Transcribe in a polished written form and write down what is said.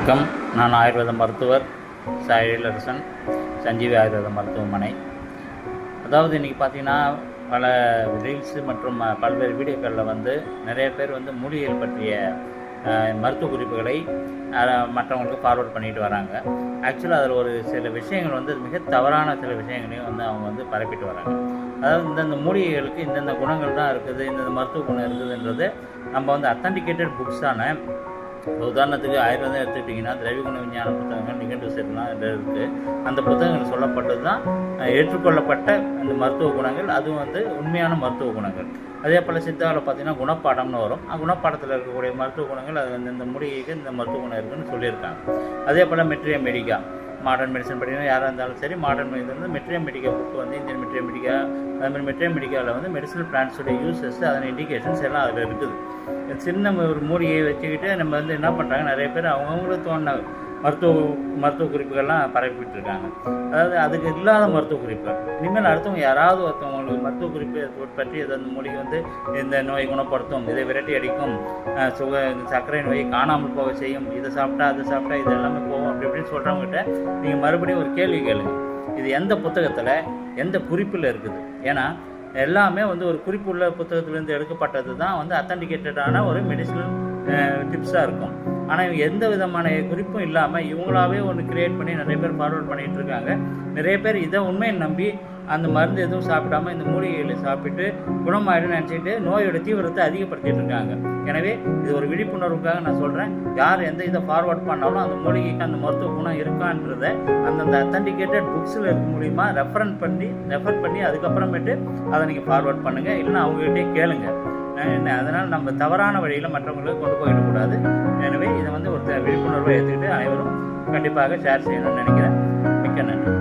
வணக்கம். நான் ஆயுர்வேத மருத்துவர் சாயலரசன், சஞ்சீவி ஆயுர்வேத மருத்துவமனை. அதாவது இன்றைக்கி பார்த்திங்கன்னா பல ரீல்ஸு மற்றும் பல்வேறு வீடியோக்களில் நிறைய பேர் மூலிகைகள் பற்றிய மருத்துவ குறிப்புகளை மற்றவங்களுக்கு ஃபார்வர்ட் பண்ணிட்டு வராங்க. ஆக்சுவலாக அதில் ஒரு சில விஷயங்கள் மிக தவறான சில விஷயங்களையும் அவங்க பரப்பிட்டு வராங்க. அதாவது இந்தந்த மூலிகைகளுக்கு இந்தந்த குணங்கள் தான் இருக்குது, இந்தந்த மருத்துவ குணம் இருக்குதுன்றது நம்ம அத்தன்டிகேட்டட் புக்ஸான, உதாரணத்துக்கு ஆயுர்வேதம் எடுத்துக்கிட்டிங்கன்னா திரவிய குண விஞ்ஞான புத்தகங்கள், நிகழ்வு சேர்லாம் இருக்குது. அந்த புத்தகங்கள் சொல்லப்பட்டது தான் ஏற்றுக்கொள்ளப்பட்ட அந்த மருத்துவ குணங்கள், அதுவும் உண்மையான மருத்துவ குணங்கள். அதே போல் சித்தாவில் பார்த்திங்கன்னா குணப்பாடம்னு வரும். குணப்பாடத்தில் இருக்கக்கூடிய மருத்துவ குணங்கள் அது இந்த மூலிகைக்கு இந்த மருத்துவ குணம் இருக்குதுன்னு சொல்லியிருக்காங்க. அதே போல் மெட்ரியா மெடிக்கா, மாடர்ன் மெடிசன் படிக்கணும் யாராக இருந்தாலும் சரி, modern medicine materia medica book Indian materia medica, அதுமாதிரி மெட்ரியா மெடிக்காவில் மெடிசனல் பிளான்ஸோட யூசஸ், அதன் இண்டிகேஷன்ஸ் எல்லாம் அதில் இருக்குது. சின்ன ஒரு மூலிகையை வச்சுக்கிட்டு நம்ம என்ன பண்ணுறாங்க, நிறைய பேர் அவங்களுக்கு தோணுன மருத்துவ குறிப்புகள்லாம் பரப்பிட்டு இருக்காங்க. அதாவது அதுக்கு இல்லாத மருத்துவ குறிப்பு. இனிமேல் அடுத்தவங்க யாராவது ஒருத்தவங்களுக்கு மருத்துவ குறிப்பு பற்றி அந்த மூலிகை இந்த நோயை குணப்படுத்தும், இதை விரட்டி அடிக்கும், சர்க்கரை நோயை காணாமல் போக செய்யும், இதை சாப்பிட்டா அதை சாப்பிட்டா இது எல்லாமே போகும் அப்படி இப்படின்னு சொல்கிறவங்ககிட்ட நீங்கள் மறுபடியும் ஒரு கேள்வி கேளுங்க. இது எந்த புத்தகத்தில் எந்த குறிப்பில் இருக்குது? ஏன்னா எல்லாமே ஒரு குறிப்புள்ள புத்தகத்திலேருந்து எடுக்கப்பட்டது தான் அத்தன்டிகேட்டடான ஒரு மெடிசனல் டிப்ஸாக இருக்கும். ஆனால் இவங்க எந்த விதமான குறிப்பும் இல்லாமல் இவங்களாவே கிரியேட் பண்ணி நிறைய பேர் ஃபார்வர்ட் பண்ணிகிட்டு இருக்காங்க. நிறைய பேர் இதை உண்மையை நம்பி அந்த மருந்து எதுவும் சாப்பிடாமல் இந்த மூலிகைகளை சாப்பிட்டு குணமாயிடுன்னு நினச்சிட்டு நோயோட தீவிரத்தை அதிகப்படுத்திட்டு இருக்காங்க. எனவே இது ஒரு விழிப்புணர்வுக்காக நான் சொல்கிறேன். யார் எந்த இதை ஃபார்வர்ட் பண்ணாலும் அந்த மூலிகைக்கு அந்த மருத்துவ குணம் இருக்கான்றதை அந்தந்த அத்தன்டிகேட்டட் புக்ஸில் இருக்க மூலிமா ரெஃபர் பண்ணி அதுக்கப்புறமேட்டு அதை நீங்கள் ஃபார்வர்ட் பண்ணுங்கள், இல்லைன்னா அவங்ககிட்டே கேளுங்க. அதனால் நம்ம தவறான வழியில் மற்றவங்களுக்கு கொண்டு போயிடக்கூடாது. எனவே இதை ஒரு விழிப்புணர்வை எடுத்துக்கிட்டு அனைவரும் கண்டிப்பாக ஷேர் செய்யணும்னு நினைக்கிறேன். மிக்க நன்றி.